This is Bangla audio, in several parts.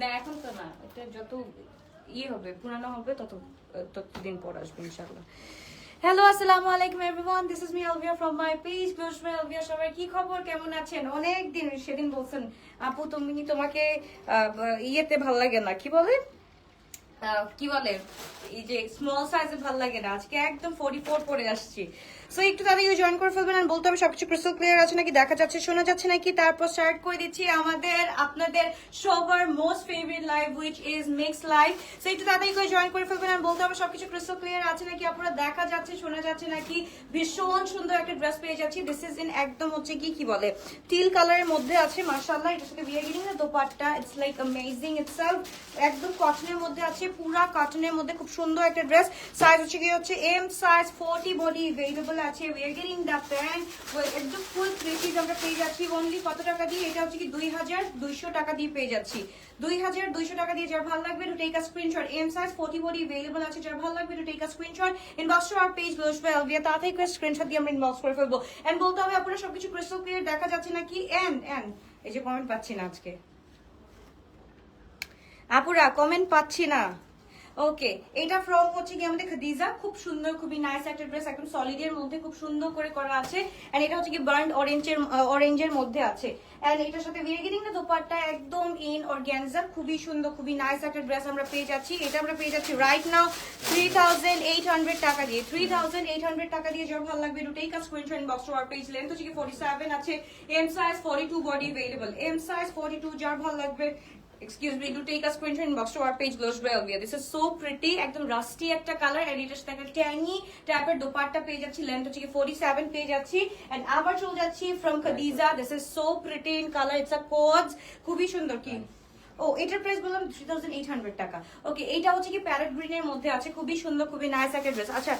না এখন তো না, এটা যত হবে পুরানো হবে ততদিন পর আসবে ইনশাআল্লাহ। হ্যালো আসসালামু আলাইকুম everyone, this is me Alvia from my page beautiful Alvia. সবাই কি খবর, কেমন আছেন? অনেক দিন, সেদিন বলছেন আপু তোমাকে ইয়েতে ভাল লাগে না, কি বলে এই যে স্মল সাইজে ভাল লাগে না। আজকে একদম 44 পরে আসছি। সো একটু তাড়াতাড়ি জয়েন করে ফেলবেন আর বলতে হবে সবকিছু ক্রিস্টাল ক্লিয়ার আছে নাকি, দেখা যাচ্ছে শোনা যাচ্ছে নাকি। তারপর স্টার্ট করে দিচ্ছি আপনাদের সবার most favourite live, which is mix live. So একটু তাড়াতাড়ি করে জয়েন করে ফেলবেন আর বলতে হবে সবকিছু ক্রিস্টাল ক্লিয়ার আছে নাকি, আপনারা দেখা যাচ্ছে শোনা যাচ্ছে নাকি। ভীষণ সুন্দর একটা ড্রেস পেয়ে যাচ্ছি। দিস ইজ ইন একদম হচ্ছে কি বলে টিল কালারের মধ্যে আছে মাশাআল্লাহ। এটার সাথে বিয়ে গিরিং না dupatta, it's like amazing itself. একদম কটনের মধ্যে আছে, পুরা কটনের মধ্যে খুব সুন্দর একটা ড্রেস। সাইজ হচ্ছে এম সাইজ, 40 বডি अवेलेबल আছে। we are getting the pant একদম ফুল থ্রি আমরা পেয়ে যাচ্ছি অনলি কত টাকা দিয়ে? এটা হচ্ছে কি 2200 টাকা দিয়ে পেয়ে যাচ্ছি। 2200 টাকা দিয়ে। যার ভালো লাগবে to take a screenshot. M size 40 body available আছে। যার ভালো লাগবে to take a screenshot, inbox to our page glows by Alvia. তাড়াতাড়ি করে স্ক্রিনশট দিয়ে আমরা ইনবক্স করে ফেলবো। এন্ড বলতে হবে আপনারা সবকিছু ক্রিস্টাল ক্লিয়ার দেখা যাচ্ছে নাকি। এন্ড এই যে কমেন্ট পাচ্ছি না আজকে, আপুরা কমেন্ট পাচ্ছি না। ওকে, এটা ফ্রম হচ্ছে কি আমাদের খাদিজা, খুব সুন্দর, খুবই নাইস একটা ড্রেস, একদম সলিড এর মধ্যে খুব সুন্দর করে করা আছে। এন্ড এটা হচ্ছে কি বার্ন অরেঞ্জের মধ্যে আছে। এন্ড এটার সাথে বিয়ে গিরিং না দোপাট্টা একদম ইন অর্গানজা, খুবই সুন্দর, খুবই নাইস একটা ড্রেস আমরা পেয়ে যাচ্ছি। এটা আমরা পেয়ে যাচ্ছি রাইট নাও 3800 টাকা দিয়ে। 3800 টাকা দিয়ে। যার ভালো লাগবে to take a screenshot, inbox to our page. Length হচ্ছে কি 47 আছে। M size 42 body available. M size 42। যার ভালো লাগবে excuse me to take a screenshot, inbox to our page Glows by Alvia. This is so pretty, একদম রাস্টি একটা কালার। এন্ড এটার সাথে একটা ট্যানি টাইপের দোপাট্টা পেয়ে যাচ্ছি। লেন্থ হচ্ছে কি 47 পেয়ে যাচ্ছি। এন্ড আবার চলে যাচ্ছি from Khadija. This is so pretty in colour, it's a codes, খুবই সুন্দর। কি ও এটার প্রাইস বললাম 3800 টাকা। ওকে, এইটা হচ্ছে কি প্যারেট গ্রিন এর মধ্যে আছে, খুবই সুন্দর, খুবই নাইস একটা ড্রেস। আচ্ছা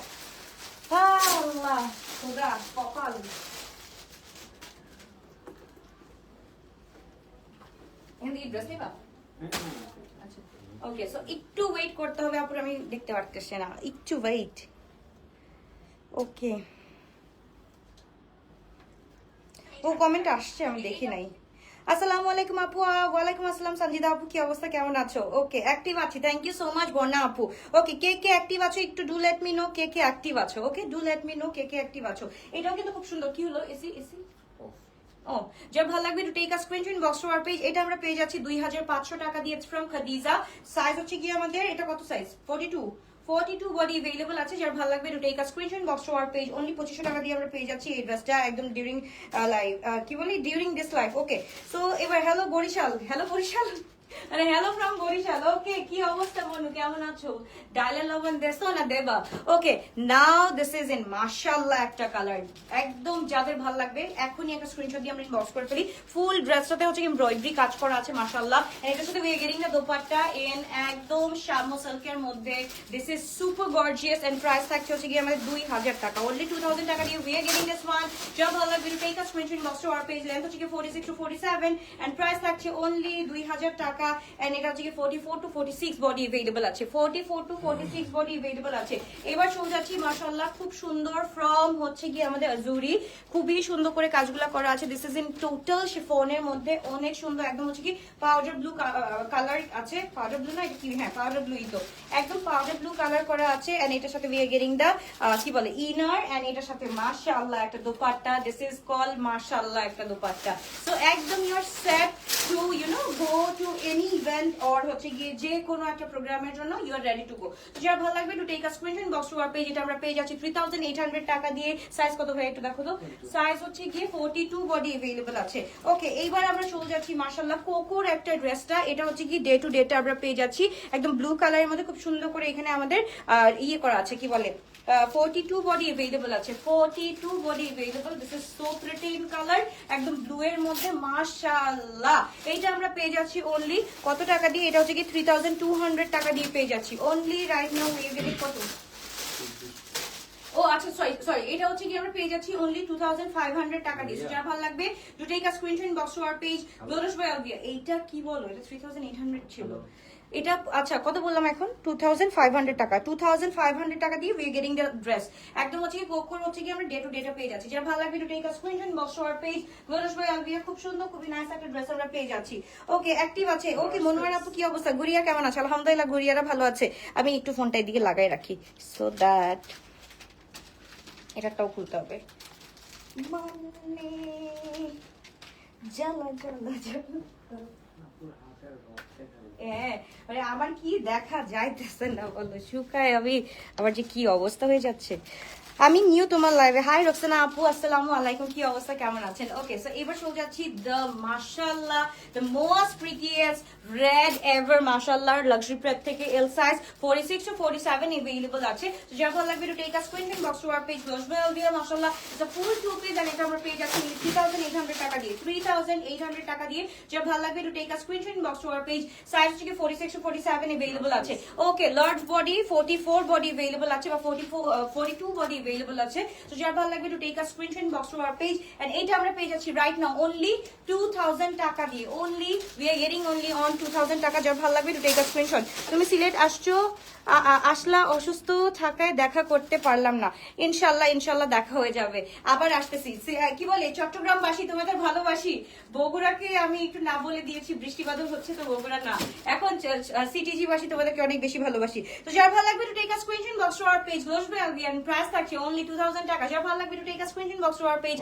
আল্লাহ খোদা কপাল, এই ড্রেস নেবা? আচ্ছা ওকে, সো একটু ওয়েট করতে হবে আপুর, আমি দেখতে পারতেছি না, একটু ওয়েট। ওকে, ও কমেন্ট আসছে আমি দেখি নাই। আসসালামু আলাইকুম আপু। ওয়ালাইকুম আসসালাম সঞ্জিদা আপু, কি অবস্থা, কেমন আছো? ওকে, অ্যাক্টিভ আছি, thank you so much Borna আপু। ওকে, কে কে অ্যাক্টিভ আছো একটু ডু লেট মি নো, কে কে অ্যাক্টিভ আছো। Okay, do let me know কে কে অ্যাক্টিভ আছো। এটাও কিন্তু খুব সুন্দর। কি হলো, এসি এসি ও যার ভালো লাগবে to take a screenshot, inbox to our page. এটা আমরা পেয়ে যাচ্ছি 2500 টাকা দিয়ে ফ্রম খাদিজা। সাইজ হচ্ছে কি আমাদের, এটা কত সাইজ? 42 বডি अवेलेबल আছে। যার ভালো লাগবে to take a screenshot, inbox to our page. Only 2500 টাকা দিয়ে আমরা পেয়ে যাচ্ছি এই ড্রেসটা একদম ডিউরিং লাইভ, কি বলি during this live. Okay, so এবার হ্যালো বরিশাল, হ্যালো বরিশাল, আরে হ্যালো ফ্রম বরিশাল। ওকে, কি অবস্থা বনু, কেমন আছো? ডায়লা লবণ দেছো না দেবা? ওকে, নাও দিস ইজ ইন মাশাআল্লাহ একটা কালার, একদম যাদের ভালো লাগবে এখনই একটা স্ক্রিনশট দিয়ে আমরা ইনবক্স করে ফেলি। ফুল ড্রেসটাতে হচ্ছে এমব্রয়ডারি কাজ করা আছে মাশাআল্লাহ। এটার সাথে we are getting the dupatta in একদম শামো সিল্কের মধ্যে। This is super gorgeous and price থাকছে হচ্ছে কি আমাদের 2000 টাকা। অনলি 2000 টাকা দিয়ে we are getting this one. যারা ভালো লাগবে to take a screenshot, inbox to our page. Length হচ্ছে কি 46 to 47 এন্ড প্রাইস থাকছে অনলি 2000 টাকা। এন্ড এটা হচ্ছে কি 44 to 46 বডি अवेलेबल আছে। 44 to 46 বডি अवेलेबल আছে। এবার চলে যাচ্ছি মাশাআল্লাহ খুব সুন্দর ফ্রম হচ্ছে কি আমাদের আজুরি, খুবই সুন্দর করে কাজগুলো করা আছে। দিস ইজ ইন টোটাল শিফনের মধ্যে, অনেক সুন্দর, একদম হচ্ছে কি পাউডার ব্লু কালার আছে। পাউডার ব্লু না এটা কি, হ্যাঁ পাউডার ব্লুই তো, একদম পাউডার ব্লু কালার করা আছে। এন্ড এটার সাথে উই আর গেটিং দা কি বলে ইনার। এন্ড এটার সাথে মাশাআল্লাহ একটা দোপাট্টা। দিস ইজ কল মাশাআল্লাহ একটা দোপাট্টা। সো একদম you are set to you know go to any event or হচ্ছে গিয়ে যে কোনো একটা প্রোগ্রামের জন্য you are ready to go. তো যারা ভালো লাগবে to take a screenshot, inbox to our page. এটা আমরা পেয়ে যাচ্ছি 3800 টাকা দিয়ে। সাইজ কত ভাই একটু দেখো তো। সাইজ হচ্ছে গিয়ে 42 বডি अवेलेबल আছে। ওকে, এইবার আমরা চলে যাচ্ছি মাশাআল্লাহ কোকোর একটা ড্রেসটা। এটা হচ্ছে কি ডে টু ডেটা আমরা পেয়ে যাচ্ছি একদম ব্লু কালারের মধ্যে, খুব সুন্দর করে এখানে আমাদের ইয়ে করা আছে, কি বলে 42 বডি अवेलेबल আছে। 42 body available. This is so pretty in colour, একদম ব্লু এর মধ্যে মাশাআল্লাহ। এইটা আমরা পেয়ে যাচ্ছি অনলি কত টাকা দিয়ে? এটা হচ্ছে কি 3200 টাকা দিয়ে পেয়ে যাচ্ছি only right now. We getting কত? ও আচ্ছা সরি সরি, এটা হচ্ছে কি আমরা পেয়ে যাচ্ছি অনলি 2500 টাকা দিয়ে। যার ভালো লাগবে to take a screenshot inbox to our page Glorious by Alvia. এইটা কি বলো, এটা 3800 ছিল। এটা আচ্ছা কত বললাম এখন, 2500 টাকা। 2500 টাকা দিয়ে we are getting the dress. একদম হচ্ছে কি কোকোর হচ্ছে কি আমরা ডে টু ডেটা পেয়ে যাচ্ছি। যার ভালো লাগবে to take a screenshot inbox to our page Glorious by Alvia. খুব সুন্দর খুবই নাইস একটা ড্রেস আমরা পেয়ে যাচ্ছি। ওকে অ্যাক্টিভ আছে। ওকে মনোয়ার আপু কি অবস্থা, গুড়িয়া কেমন আছে? আলহামদুলিল্লাহ গুড়িয়ারা ভালো আছে। আমি একটু ফোনটা এদিকে লাগাই রাখি সো দ্যাট এটাটাও খুলতে হবে। মানে জ্বালা জ্বালা জ্বালা। হ্যাঁ মানে আমার কি দেখা যাইতেছে না বলো, শুকায় আমি আবার যে কি অবস্থা হয়ে যাচ্ছে। আমি নিউ তোমার লাইভে। হাই রোকসানা আপু, আসসালামু আলাইকুম, কি অবস্থা, কেমন আছেন? ওকে সো এবার চলে যাচ্ছি দ্য মাশাআল্লাহ the most prettiest red ever মাশাআল্লাহ লাক্সারি প্রেপ থেকে এল সাইজ 46 to 47 अवेलेबल আছে। তো যার ভালো লাগবে to take a screenshot box to our page glows by Alvia. মাশাআল্লাহ the full two piece and এটা আমরা পেয়ে যাচ্ছি 3800 টাকা দিয়ে। 3800 টাকা দিয়ে যার ভালো লাগবে to take a screenshot box to our page. Size থেকে 46 to 47 अवेलेबल আছে। Okay large body 44 body available আছে বা 42 বডি अवेलेबल আছে। তো যার ভালো লাগবে to take a screenshot box to our page and এটা আমরা পেয়ে যাচ্ছি রাইট নাও অনলি 2000 টাকা দিয়ে। Only we are getting only on 2000 টাকা। যার ভালো লাগবে টু টেক আ স্ক্রিনশট। তুমি সিলেট আসছো, আসলা, অসুস্থ থাকায় দেখা করতে পারলাম না। ইনশাল্লাহ ইনশাল্লাহ দেখা হয়ে যাবে, আবার আসতেছি। কি বলে চট্টগ্রামবাসী তোমাদের ভালোবাসি। বগুড়াকে আমি একটু না বলে দিয়েছি, বৃষ্টি বাদল হচ্ছে তো বগুড়া না, এখন সিটিজি বাসী তোমাদেরকে অনেক বেশি ভালোবাসি। তো যার ভালো লাগবে to take a screenshot box to our page glows by Alvia and price থাকছে অনলি 2000 টাকা। যার ভালো লাগবে to take a screenshot box to our page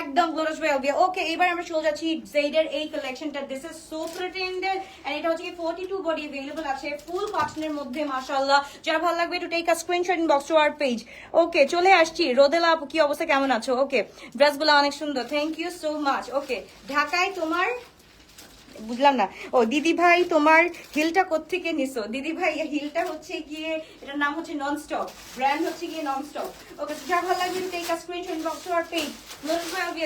একদম গ্লোস বাই আলভিয়া। ওকে এবার আমরা চলে যাচ্ছি জেডের এই কালেকশনটা। This is so pretended and এটা হচ্ছে কি 42 বডি अवेलेबल আছে ফুল কটনের মধ্যে মাশাআল্লাহ। যার ভালো লাগবে to take a screenshot inbox to our page. Okay চলে আসছি রোদেলা আপু, কি অবস্থা, কেমন আছো? ওকে ড্রেসগুলো অনেক সুন্দর, থ্যাংক ইউ সো মাচ। ওকে ঢাকায় তোমার বুঝলাম না, ও দিদি ভাই তোমার হিলটা কোত্থেকে নিছো? দিদি ভাই হিলটা হচ্ছে গিয়ে এটার নাম হচ্ছে নন স্টপ, ব্র্যান্ড হচ্ছে গিয়ে নন স্টপ। ওকে যা ভালো লাগবে take a screenshot inbox to our page.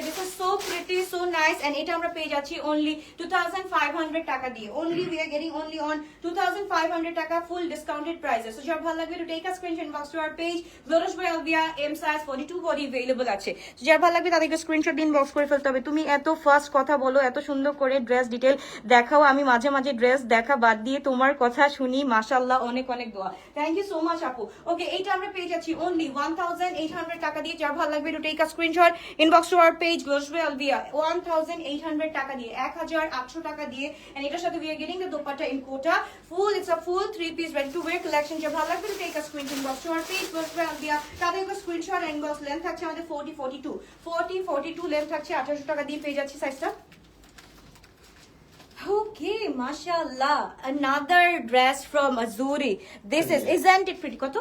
This is so pretty so nice and এটা আমরা পেয়ে যাচ্ছি অনলি 2500 টাকা দিয়ে। Only we are getting only on 2500 টাকা ফুল ডিসকাউন্টেড প্রাইসে। সো যা ভালো লাগবে take a screenshot inbox to our page. Glorious by Alvia M size 42 body available আছে। যার ভালো লাগবে তাদেরকে স্ক্রিনশট ইনবক্স করে ফেলতে হবে। তুমি এত ফাস্ট কথা বলো, এত সুন্দর করে ড্রেস ডিটেল দেখাও, আমি মাঝে মাঝে ড্রেস দেখা বাদ দিয়ে তোমার কথা শুনি, মাশাআল্লাহ অনেক অনেক দোয়া, থ্যাংক ইউ সো মাচ আপু। ওকে এইটা আমরা পেয়ে যাচ্ছি অনলি 1800 টাকা দিয়ে। যার ভালো লাগবে to take a screenshot inbox to our page glows by Alvia 1800 টাকা দিয়ে, 1800 টাকা দিয়ে। এন্ড এটার সাথে we are getting the dupatta in Kota full, it's a full 3 piece ready to wear collection. যার ভালো লাগবে to take a screenshot inbox to our page glows by Alvia. তাদের স্ক্রিনশট এন্ড বক্স লেন্থ থাকছে আমাদের 42 লেন্থ থাকছে 1800 টাকা দিয়ে পেয়ে যাচ্ছি সাইজটা। Okay, mashallah, another dress from Azuri. This is, isn't it pretty? Koto?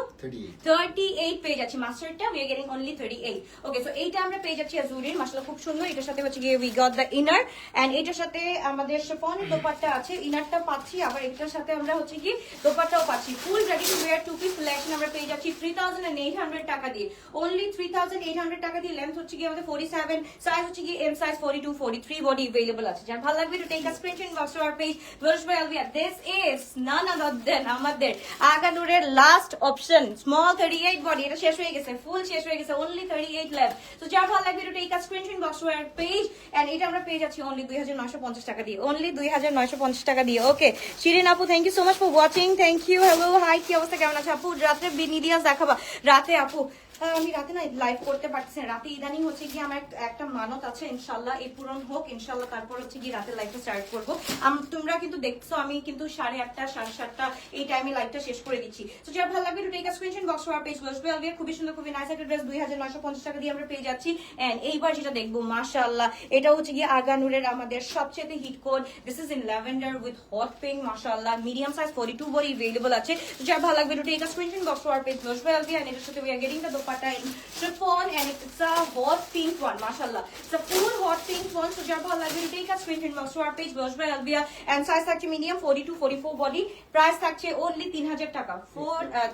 38 পেয়ে যাচ্ছি মাস্টারটা, we are getting only 38. Okay, so এইটা আমরা পেয়ে যাচ্ছি Azuri-র, মাশাআল্লাহ খুব সুন্দর। এটার সাথে হচ্ছে গিয়ে we got the inner and এটার সাথে আমাদের শিফন দোপাট্টা আছে, ইনারটা পাচ্ছি, আবার এটার সাথে আমরা হচ্ছে কি দোপাট্টাও পাচ্ছি। Full ready to wire two piece collection আমরা পেয়ে যাচ্ছি 3800 টাকা দিয়ে। only 3800 টাকা দিয়ে। লেন্থ হচ্ছে গিয়ে আমাদের 47, সাইজ হচ্ছে গিয়ে এম সাইজ 42 43 বডি अवेलेबल আছে। যার ভালো লাগবে to take a screenshot box to our page Glorious by Alvia. This is none other than আমাদের আগানুরের লাস্ট অপশন স্মল 38 বডি। এটা শেষ হয়ে গেছে, ফুল শেষ হয়ে গেছে, only 38 left. So যার ভালো লাগবে to take a screenshot box to our page and এটা আমরা পেয়ে যাচ্ছি only 2950 টাকা দিয়ে। only 2950 টাকা দিয়ে। ওকে শিরিন আপু, thank you so much for watching, thank you. Hello hi, কি অবস্থা, কেমন আছে আপু? রাতে বিনিদিয়াস দেখাবা? রাতে আপু আমি রাতে না লাইভ করতে পারছি না, রাতে ইদানিং হচ্ছে কি আমার একটা মানত আছে, ইনশাল্লাহ এই পূরণ হোক ইনশাল্লাহ, তারপর হচ্ছে কি রাতে লাইভটা স্টার্ট করবো। তোমরা কিন্তু দেখছো আমি কিন্তু 8:30 7:30 এই টাইমে লাইভটা শেষ করে দিচ্ছি। তো যার ভালো লাগবে to take a screenshot box for page glows by Alvia. খুবই সুন্দর খুবই নাইস একটা ড্রেস 2950 টাকা দিয়ে আমরা পেয়ে যাচ্ছি। এন্ড এইবার যেটা দেখবো মাশাআল্লাহ, এটা হচ্ছে কি আগানুরের আমাদের সবচেয়ে hit code. This is in lavender with hot pink, মাশাআল্লাহ মিডিয়াম সাইজ 42 বডি अवेलेबल আছে। তো যার ভালো লাগবে to take a screenshot box for page glows by Alvia and এটার সাথে we are getting the dupatta in chiffon and it's a hot pink one, mashallah. It's a full hot pink one. So যার ভালো লাগবে take a screenshot box to our page Glorious by Alvia and size থাকছে medium 42 44 body. Price থাকছে only 3000 টাকা,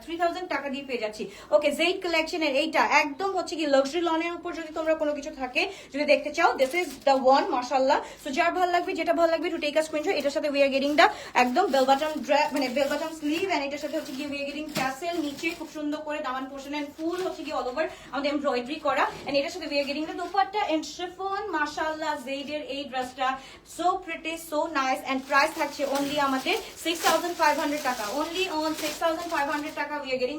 3000 টাকা দিয়ে পেয়ে যাচ্ছি। ওকে জেড কালেকশন এর এইটা একদম হচ্ছে কি লাক্সারি লনের উপর যদি তোমরা কোনো কিছু থাকে যদি দেখতে চাও, this is the one, mashallah. So যার ভালো লাগবে যেটা ভালো লাগবে to take a screenshot। এটার সাথে we are getting the একদম বেল বাটন ড্রেস, মানে বেল বাটন স্লিভ, and এটার সাথে হচ্ছে কি we are getting tassel নিচে খুব সুন্দর করে দামান পোর্শন এন্ড ফুল হচ্ছে হচ্ছে কি অল ওভার আমাদের এমব্রয়ডারি করা এন্ড এটার সাথে we are getting the dupatta and chiffon মাশাআল্লাহ জেডের এই ড্রেসটা so pretty so nice and price থাকছে অনলি আমাদের 6500 টাকা অনলি অন 6500 টাকা we are getting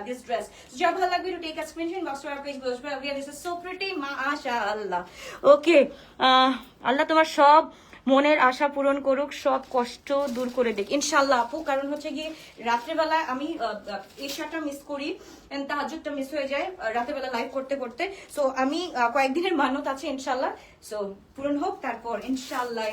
this dress যার ভালো লাগবে to take a screenshot box our page বলবে দিস ইজ সো প্রিটি মাশাআল্লাহ ওকে আল্লাহ তোমার সব মনের আশা পূরণ করুক সব কষ্ট দূর করে দেখ ইনশাআল্লাহ আপু কারণ হচ্ছে গিয়ে রাত্রেবেলা আমি এশাটা মিস করি এন্ড তাহাজ্জুদটা মিস হয়ে যায় রাতেবেলা লাইভ করতে করতে সো আমি কয়েকদিনের মান্যত আছে ইনশাআল্লাহ সো পূরণ হোক তারপর ইনশাআল্লাহ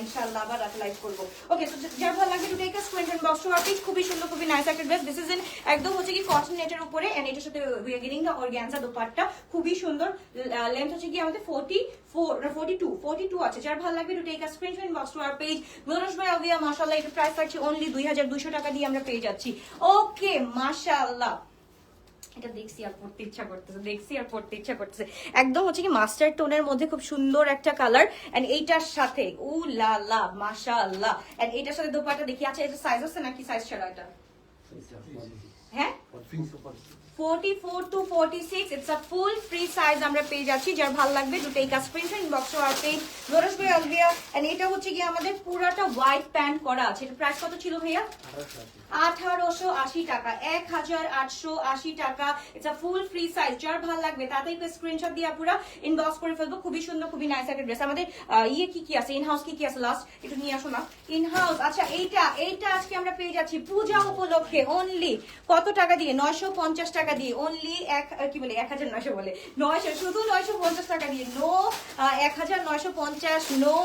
আবার রাতে লাইভ করব ওকে সো যার ভালো লাগবে to take a screenshot box to our page খুবই সুন্দর খুবই নাইস একটা ড্রেস দিস ইজ ইন একদম হচ্ছে কি কটন নেটের উপরে এন্ড এটার সাথে we are getting the organza dupatta খুবই সুন্দর লেন্থ হচ্ছে কি আমাদের 42 আছে যার ভালো লাগবে to take a screenshot box to our page নুরুশ ভাই আবিয়া মাশাআল্লাহ এটা প্রাইস থাকছে অনলি 2200 টাকা দিয়ে আমরা পেয়ে যাচ্ছি ওকে মাশাআল্লাহ এটা দেখছি আর পড়তে ইচ্ছা করতেছে একদম হচ্ছে কি মাস্টার টোনের মধ্যে খুব সুন্দর একটা কালার এন্ড এইটার সাথে উ লা লা মাশাআল্লাহ এন্ড এইটার সাথে দোপাট্টা দেখি আচ্ছা এটা সাইজ আছে নাকি সাইজ ছাড়া এটা হ্যাঁ 44 to 46 it's a full free size আমরা পেয়ে যাচ্ছি যার ভালো লাগবে to take a screenshot box our page নুরুশ ভাই আলবিয়া এন্ড এটা হচ্ছে কি আমাদের পুরোটা হোয়াইট প্যান্ট করা আছে এটা প্রাইস কত ছিল ভাইয়া 1880 টাকা 1880 টাকা it's a full free size যার ভালো লাগবে তাতেই স্ক্রিনশট দিয়ে পুরো ইনবক্স করে ফেলবো খুবই সুন্দর খুবই নাইস একটা ড্রেস আমাদের কি আছে ইন হাউস কি আছে লাস্ট একটু নিয়ে আসো না ইন হাউস আচ্ছা এইটা আজকে আমরা পেয়ে যাচ্ছি পূজা উপলক্ষে অনলি কত টাকা দিয়ে 950 টাকা দিয়ে অনলি 1900 বলে 900 শুধু 950 টাকা দিয়ে নো 1950 নো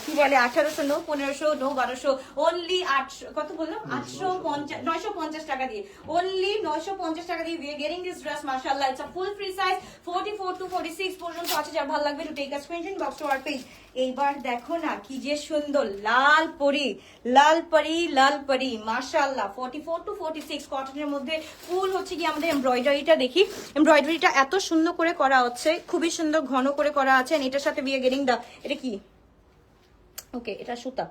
কি বলে 1800 নো 1500 নো 1200 অনলি 800 কত বললাম 950 টাকা দিয়ে অনলি 950 টাকা দিয়ে we are getting this dress mashallah it's a full free size 44 to 46 পর্যন্ত আছে যার ভালো লাগবে to take a screenshot box to our page এইবার দেখো না কি যে সুন্দর লাল পরি মাশাআল্লাহ 44 to 46 কটনের মধ্যে ফুল হচ্ছে কি আমাদের এমব্রয়ডারিটা দেখি এমব্রয়ডারিটা এত সুন্দর করে করা হচ্ছে খুবই সুন্দর ঘন করে করা আছে এটার সাথে we are getting the এটা কি ওকে এটা সুতা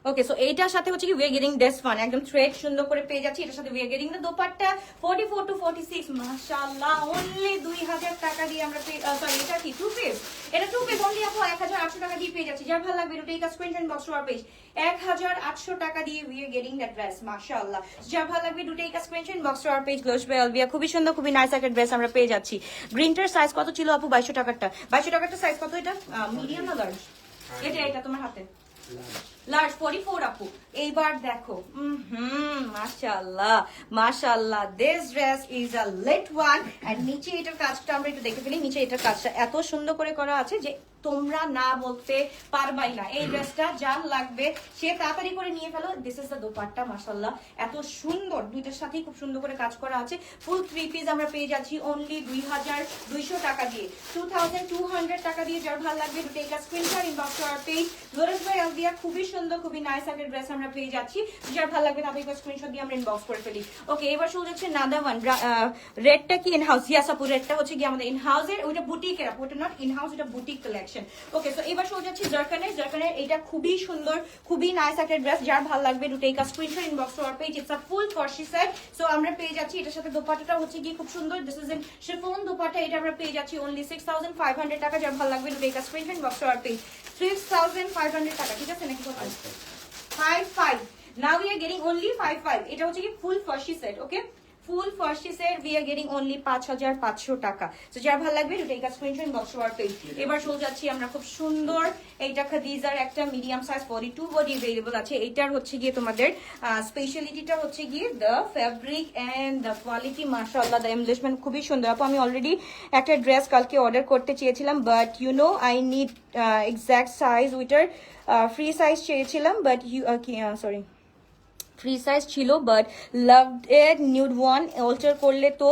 ওকে সো এইটার সাথে হচ্ছে কি we are getting this one একদম থ্রেড সুন্দর করে পেয়ে যাচ্ছি এটার সাথে we are getting the dupatta 44 to 46 মাশাআল্লাহ অনলি 2000 টাকা দিয়ে আমরা সরি এটা কি টু পিস এটা টু পিস অনলি আপু 1800 টাকা দিয়ে পেয়ে যাচ্ছি যার ভালো লাগবে take a screenshot box to our page 1800 টাকা দিয়ে we are getting that dress মাশাআল্লাহ যার ভালো লাগবে take a screenshot box to our page glows by Albia খুবই সুন্দর খুবই নাইস একটা ড্রেস আমরা পেয়ে যাচ্ছি গ্রিনটার সাইজ কত ছিল আপু 2200 টাকারটা সাইজ কত এটা মিডিয়াম না লার্জ এটা তোমার হাতে লার্জ 44 আপু এইবার দেখো মাশাআল্লাহ this dress is a lit one and নিচে এটার কাজটা আমরা একটু দেখে ফেলি নিচে এটার কাজটা এত সুন্দর করে করা আছে যে তোমরা না বলতে পারবাই না এই ড্রেসটা যার লাগবে সে তাড়াতাড়ি করে নিয়ে ফেলো দিস ইজ দ্য দোপাট্টা মাশাআল্লাহ এত সুন্দর দুইটার সাথেই খুব সুন্দর করে কাজ করা আছে ফুল থ্রি পিস আমরা পেয়ে যাচ্ছি অনলি 2200 টাকা দিয়ে 2200 টাকা দিয়ে যার ভালো লাগবে take a screenshot inbox to our page নুরুশ ভাই আলবিয়া খুবই সুন্দর খুবই নাইস একটা ড্রেস আমরা পেয়ে যাচ্ছি যার ভালো লাগবে তাদের স্ক্রিনশট দিয়ে আমরা ইনবক্স করে ফেলি ওকে এবার শুরু হচ্ছে নাদা ওয়ান রেডটা কি ইন হাউস ইয়াস আপু রেডটা হচ্ছে কি আমাদের ইন হাউসের ওইটা বুটিকের আপু ওটা নট ইন হাউস এটা বুটিক কালেকশন ওকে সো এবার শুরু হচ্ছে জারকানের এটা খুবই সুন্দর খুবই নাইস একটা ড্রেস যার ভালো লাগবে to take a screenshot inbox to our page it's a full farshi set so আমরা পেয়ে যাচ্ছি এটার সাথে দোপাট্টাটা হচ্ছে কি খুব সুন্দর this is in chiffon dupatta এটা আমরা পেয়ে যাচ্ছি অনলি 6500 টাকা যার ভালো লাগবে to take a screenshot inbox to our page 6500 টাকা ঠিক আছে নাকি 55 now we are getting only 55 এটা হচ্ছে কি full farshi set okay full farshi set we are getting only 5500 টাকা সো যার ভালো লাগবে to take a screenshot box to our page এবার চলে যাচ্ছি আমরা খুব সুন্দর এইটা খাদিজার একটা মিডিয়াম সাইজ 42 বডি अवेलेबल আছে এইটার হচ্ছে গিয়ে তোমাদের স্পেশালিটিটা হচ্ছে গিয়ে the fabric and the quality মাশাআল্লাহ দ্য এমব্লিশমেন্ট খুবই সুন্দর আপু আমি অলরেডি একটা ড্রেস কালকে অর্ডার করতে চেয়েছিলাম but you know I need exact size উইটার ফ্রি সাইজ চেয়েছিলাম but you sorry free size ছিল বাট লাভড ইট নিউড ওয়ান অল্টার করলে তো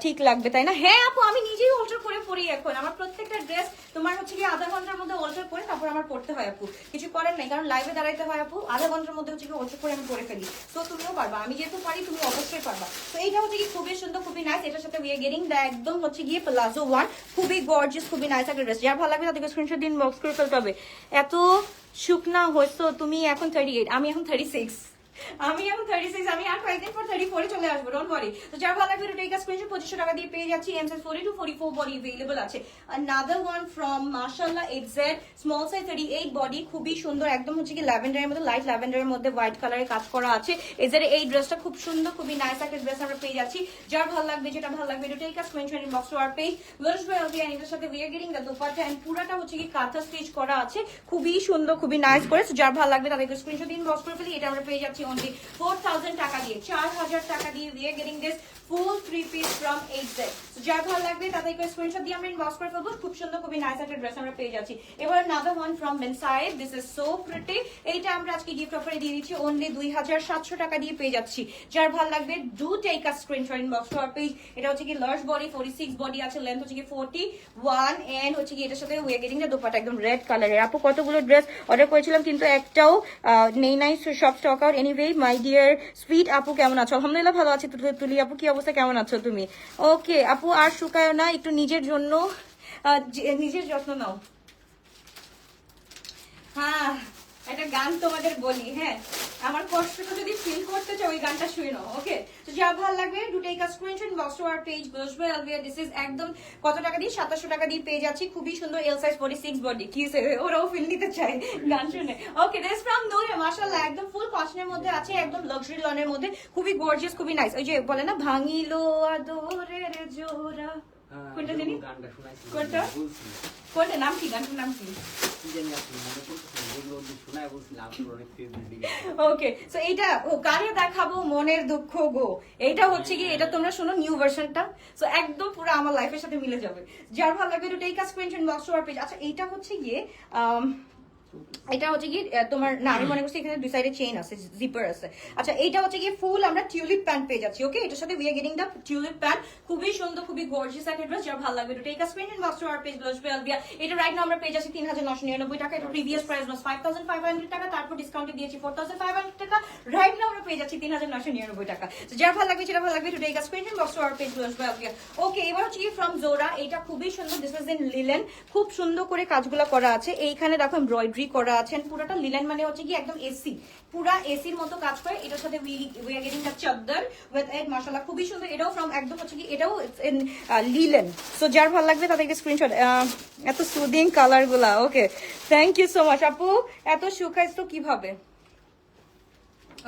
ঠিক লাগবে তাই না হ্যাঁ আপু আমি নিজেই অল্টার করে পরি এখন আমার প্রত্যেকটা ড্রেস তোমার হচ্ছে কি আধা ঘন্টার মধ্যে অল্টার করে তারপর আমার পড়তে হয় আপু কিছু করার নাই কারণ লাইভে দাঁড়াইতে হয় আপু আধা ঘন্টার মধ্যে হচ্ছে কি অল্টার করে আমি করে ফেলি তো তুমিও পারবা আমি যেহেতু পারি তুমি অবশ্যই পারবা তো এইটা হচ্ছে কি খুবই সুন্দর খুবই নাইস এটার সাথে উই আর গেটিং দ্য একদম হচ্ছে গিয়ে প্লাজো ওয়ান খুবই গর্জিয়াস খুবই নাইস একটা ড্রেস যার ভালো লাগবে তাদেরকে স্ক্রিনশট দিন বক্স করে ফেলতে হবে এত শুকনা হয়েছো তুমি এখন 38 আমি এখন 36 আমি এখন 36, আমি আর কয়েকদিন পর 34 এ চলে আসবো, ডোন্ট ওয়ারি। তো যার ভালো লাগবে টেক আ স্ক্রিনশট, 2500 টাকা দিয়ে পেয়ে যাচ্ছি। M size 40 to 44 body available আছে। another one from মাশাআল্লাহ XZ স্মল সাইজ 38 বডি, খুবই সুন্দর, একদম হচ্ছে কি ল্যাভেন্ডারের মধ্যে, লাইট ল্যাভেন্ডারের মধ্যে হোয়াইট কালারের কাজ করা আছে। এজের এই ড্রেসটা খুব সুন্দর, খুবই নাইস একটা ড্রেস আমরা পেয়ে যাচ্ছি। যার ভালো লাগবে, যেটা ভালো লাগবে, take a screenshot inbox to our page লুজ ওয়েলভি, এন্ড এর সাথে we are getting the dupatta, and পুরাটা হচ্ছে কি কাঁথা স্টিচ করা আছে, খুবই সুন্দর, খুবই নাইস করে। যার ভালো লাগবে তাদেরকে স্ক্রিনশট ইনবক্স করে ফেলি। এটা আমরা পেয়ে যাচ্ছি অনলি 4000 টাকা দিয়ে, 4000 টাকা দিয়ে we are getting this full 3 piece from XZ। So যার ভালো লাগবে তাদেরকে স্ক্রিনশট দিয়ে আমরা ইনবক্স করে ফেলবো। খুব সুন্দর, খুবই নাইস একটা ড্রেস আমরা পেয়ে যাচ্ছি। এবার another one from Bensaid, this is so pretty। এইটা আমরা আজকে গিফট অফারে দিয়ে দিচ্ছি অনলি 2700 টাকা দিয়ে পেয়ে যাচ্ছি। যার ভালো লাগবে do take a screenshot inbox to our page. এটা হচ্ছে কি লার্জ বডি, 46 বডি আছে, লেন্থ হচ্ছে কি 41, এন্ড হচ্ছে কি এটার সাথে we are getting the dupatta, একদম রেড কালারের। আপু কতগুলো ড্রেস অর্ডার করেছিলাম কিন্তু একটাও নেই নাই, সব stock out. Anyway my dear sweet আপু কেমন আছো? আলহামদুলিল্লাহ ভালো আছি। তুলি আপু কি অবস্থা, কেমন আছো তুমি? ওকে আপু, আর শুকায় না, একটু নিজের জন্য নিজের যত্ন নাও। হ্যাঁ, একটা গান তোমাদের বলি, হ্যাঁ, আমার কষ্টটা যদি ফিল করতে চাও ওই গানটা শুনে নাও। ওকে, তো যা ভালো লাগবে do take a screenshot box to our page গোসবে আলভিয়া। দিস ইজ একদম কত টাকা দিয়ে? 2700 টাকা দিয়ে পেয়ে যাচ্ছি। খুবই সুন্দর, এল সাইজ 46 বডি। কি ওরাও ফিল নিতে চায় গান শুনে। ওকে, দিস ফ্রম নূরে, মাশাআল্লাহ একদম ফুল কটনের মধ্যে আছে, একদম লাক্সারি লনের মধ্যে, খুবই গর্জিয়াস, খুবই নাইস। ওই যে বলে না, ভাঙিলো আদরের জোড়া, কোনটা জানি, কোনটা কোনটা নাম কি, গানটার নাম কি? ওকে, সো এইটা কারে দেখাবো মনের দুঃখ গো, এইটা হচ্ছে কি, এটা তোমরা শোনো নিউ ভার্সনটা। সো একদম পুরো আমার লাইফের সাথে মিলে যাবে। যার ভালো লাগবে to take a screenshot box to our page. আচ্ছা, এইটা হচ্ছে গিয়ে এটা হচ্ছে কি তোমার, না আমি মনে করছি এখানে দুই সাইডে চেইন আছে, জিপার আছে। আচ্ছা, এইটা হচ্ছে কি ফুল আমরা টিউলিপ প্যান্ট পেয়ে যাচ্ছি। ওকে, এটার সাথে we are getting the tulip pant, খুবই সুন্দর, খুবই গর্জিয়াস একটা ড্রেস। যার ভালো লাগবে to take a screenshot box to our page ব্লাউজ পেলভিয়া। এটা রাইট নাও আমরা পেয়ে যাচ্ছি 3999 টাকা। এটা প্রিভিয়াস প্রাইস वाज 5500 টাকা, তারপর ডিসকাউন্টে দিয়েছি 4500 টাকা। রাইট নাও আমরা পেয়ে যাচ্ছি 3999 টাকা। তো যার ভালো লাগবে, যেটা ভালো লাগবে to take a screenshot box to our page ব্লাউজ পেলভিয়া। ওকে, এবার হচ্ছে কি ফ্রম জোরা, এটা খুবই সুন্দর, দিস ইজ ইন লিলেন, খুব সুন্দর করে কাজগুলো করা আছে। এইখানে দেখো এমব্রয়ডারি করা আছে, পুরোটা লিলেন, মানে হচ্ছে কি একদম এসি, পুরা এসির মতো কাজ করে। এটার সাথে উই আর গেটিং দ্য চাদর উইথ ইট, মাশাআল্লাহ খুবই সুন্দর। এটাও ফ্রম একদম হচ্ছে কি, এটাও ইন লিলেন। সো যার ভালো লাগবে তাদেরকে স্ক্রিনশট। এত সুদিং কালার গুলা। ওকে, থ্যাংক ইউ সো মাচ আপু। এত শুকাইছ তো কিভাবে?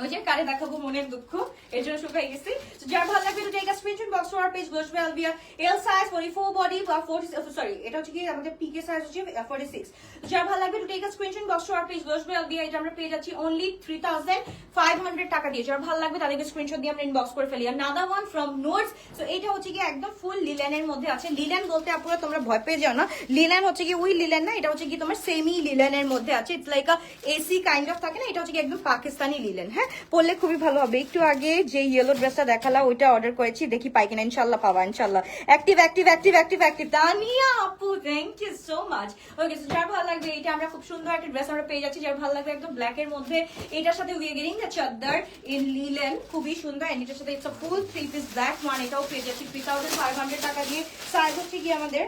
ওই যে কারে দেখাবো মনের দুঃখ, এর জন্য শুকাই গেছি। যার ভালো লাগবে to take a screenshot box to our page গোসবে আলভিয়া। এল সাইজ 44 বডি বা 40, সরি এটা হচ্ছে কি আমাদের পিকে সাইজ হচ্ছে 46। যার ভালো লাগবে to take a screenshot box to our page গোসবে আলভিয়া। এটা আমরা পেয়ে যাচ্ছি অনলি 3500 টাকা দিয়ে। যার ভালো লাগবে তাদেরকে স্ক্রিনশট দিয়ে আমরা ইনবক্স করে ফেলি। another one from notes, so এটা হচ্ছে কি একদম ফুল লিলেনের মধ্যে আছে। লিলেন বলতে আপুরা তোমরা ভয় পেয়ে যাও না, লিলেন হচ্ছে কি ওই লিলেন না, এটা হচ্ছে কি তোমার সেমি লিলেনের মধ্যে আছে। It's like a AC kind of থাকে না, এটা হচ্ছে কি একদম পাকিস্তানি লিলেন। হ্যাঁ, পরলে খুবই ভালো হবে। একটু আগে যে ইয়েলো ড্রেসটা দেখালা ওইটা অর্ডার করেছি, দেখি পাই কিনা, ইনশাআল্লাহ পাবা ইনশাআল্লাহ। Active active active active active Tania আপু, thank you so much. Okay, so যার ভালো লাগবে, এটা আমরা খুব সুন্দর একটা ড্রেস আমরা পেয়ে যাচ্ছি। যার ভালো লাগবে একদম ব্ল্যাক এর মধ্যে, এটার সাথে উই আর গেটিং দ্য চাদর ইন লিলেন, খুবই সুন্দর। এন্ড এটার সাথে it's a full 3 piece black one, এটাও পেয়ে যাচ্ছি 3500 টাকা দিয়ে। সাইজ হচ্ছে কি আমাদের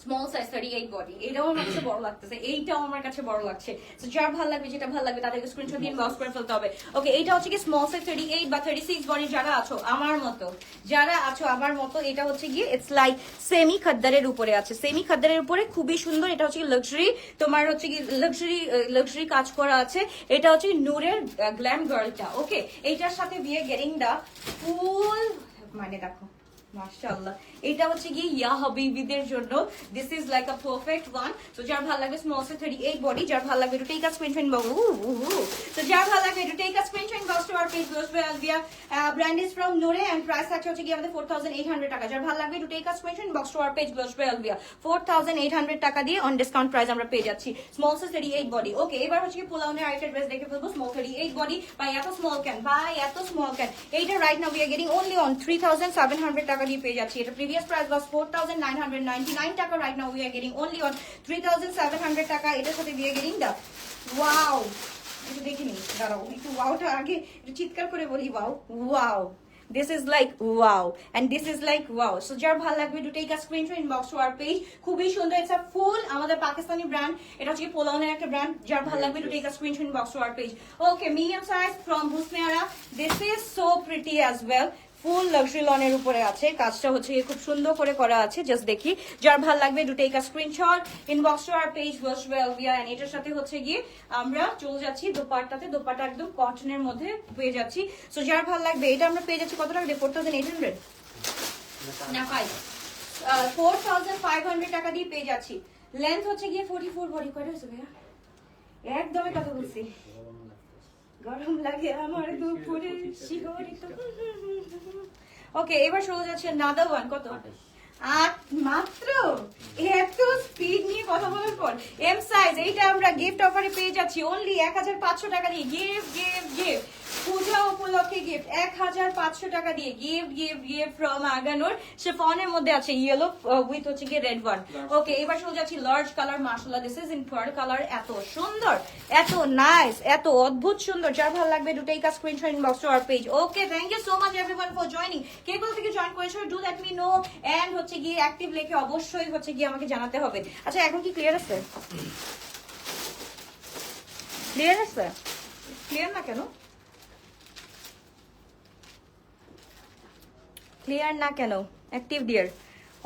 স্মল সাইজ 38 বডি। এটাও আমার কাছে বড় লাগতেছে, এইটাও আমার কাছে বড় লাগছে। সো যার ভালো লাগবে, যেটা ভালো লাগবে তাদেরকে স্ক্রিনশট দিয়ে ইনবক্স করে ফেলতে হবে। ওকে, এইটা হচ্ছে কি স্মল সাইজ 38 বা 36 বডি যারা আছো আমার মতো, যারা আছো আমার মতো, এটা হচ্ছে গিয়ে ইটস লাইক সেমি খদ্দারের উপরে আছে, সেমি খদ্দারের উপরে খুবই সুন্দর। এটা হচ্ছে কি লাক্সারি, তোমার হচ্ছে কি লাক্সারি কাজ করা আছে। এটা হচ্ছে নূরের গ্ল্যাম গার্লটা। ওকে, এইটার সাথে বিয়ে গেটিং দা ফুল, মানে দেখো মাশাআল্লাহ, এটা হচ্ছে কি ইয়া হাবিবিদের জন্য, this is like a perfect one. So যার ভালো লাগবে স্মল সাইজ 38 বডি, যার ভালো লাগবে to take a screenshot box. So যার ভালো লাগবে to take a screenshot box to our page গ্লোসবে আলভিয়া। ব্র্যান্ড ইজ ফ্রম নোরে এন্ড প্রাইস আছে হচ্ছে কি আমাদের 4800 টাকা। যার ভালো লাগবে to take a screenshot box to our page গ্লোসবে আলভিয়া। 4800 টাকা দিয়ে অন ডিসকাউন্ট প্রাইস আমরা পেয়ে যাচ্ছি স্মল সাইজ 38 বডি। ওকে, এবার হচ্ছে কি পোলাউনের আরেকটা ড্রেস দেখে ফেলবো, স্মল 38 বডি। ভাই এত স্মল ক্যান, ভাই এত স্মল ক্যান। এইটা right now we are getting only on 3700 টাকা দিয়ে পেয়ে যাচ্ছি। এটা প্রিভিয়াস প্রাইস was 4999 টাকা। Right now we are getting only on 3700 টাকা। এটার সাথে we are getting the wow, একটু দেখিনি, দাঁড়াও একটু ওয়াওটা আগে একটু চিৎকার করে বলি, wow wow, This is like wow, and this is like wow. So যার ভালো লাগবে do take a screenshot inbox to our page. খুবই সুন্দর, it's a full আমাদের পাকিস্তানি ব্র্যান্ড, এটা হচ্ছে পোলাওনের একটা ব্র্যান্ড। যার ভালো লাগবে do take a screenshot inbox to our page. Okay, medium size from Husniara. This is so pretty as well. Full luxury লনের উপরে আছে, কাজটা হচ্ছে খুব সুন্দর করে করা আছে। জাস্ট দেখি, যার ভালো লাগবে do take a screenshot inbox to our page ওয়েলভিয়া। এন্ড এটার সাথে হচ্ছে গিয়ে আমরা চলে যাচ্ছি দোপাট্টাতে, দোপাট্টা একদম কটনের মধ্যে পেয়ে যাচ্ছি। সো যার ভালো লাগবে, এটা আমরা পেয়ে যাচ্ছি কত টাকা দিয়ে? 4800 না 4500 টাকা দিয়ে পেয়ে যাচ্ছি। লেন্থ হচ্ছে গিয়ে 44, বডি কয়টা হয়েছে ভাইয়া? একদমই কথা বলছি, গরম লাগে আমার দুপুরে শিহরিত। ওকে, এবার শুরু যাচ্ছে নাদার ওয়ান। কত? 8 মাত্র। এত স্পিড নিয়ে কথা বলার পর এম সাইজ, এইটা আমরা গিফট অফারে পেয়ে যাচ্ছি অনলি 1500 টাকা দিয়ে। গিফট গিফট গিফট, পূজা উপলক্ষে গিফট 1500 টাকা দিয়ে। গিফট গিফট গিফট ফ্রম আগানোর। শিফনের মধ্যে আছে ইয়েলো উইথ হচ্ছে গিয়ে রেড ওয়ান। ওকে, এবার শুরু যাচ্ছি লার্জ কালার। মাশাআল্লাহ, this is in pearl colour. এত সুন্দর, এত নাইস, এত অদ্ভুত সুন্দর। যার ভালো লাগবে do take a screenshot inbox to our page. Okay, thank you so much everyone for joining. কে কোথা থেকে জয়েন করেছো do let me know. And হচ্ছে গিয়ে অ্যাক্টিভ লিখে অবশ্যই হচ্ছে গিয়ে আমাকে জানাতে হবে। আচ্ছা, এখন কি ক্লিয়ার আছে? ক্লিয়ার আছে? ক্লিয়ার না কেন? ক্লিয়ার না কেন? অ্যাক্টিভ ডিয়ার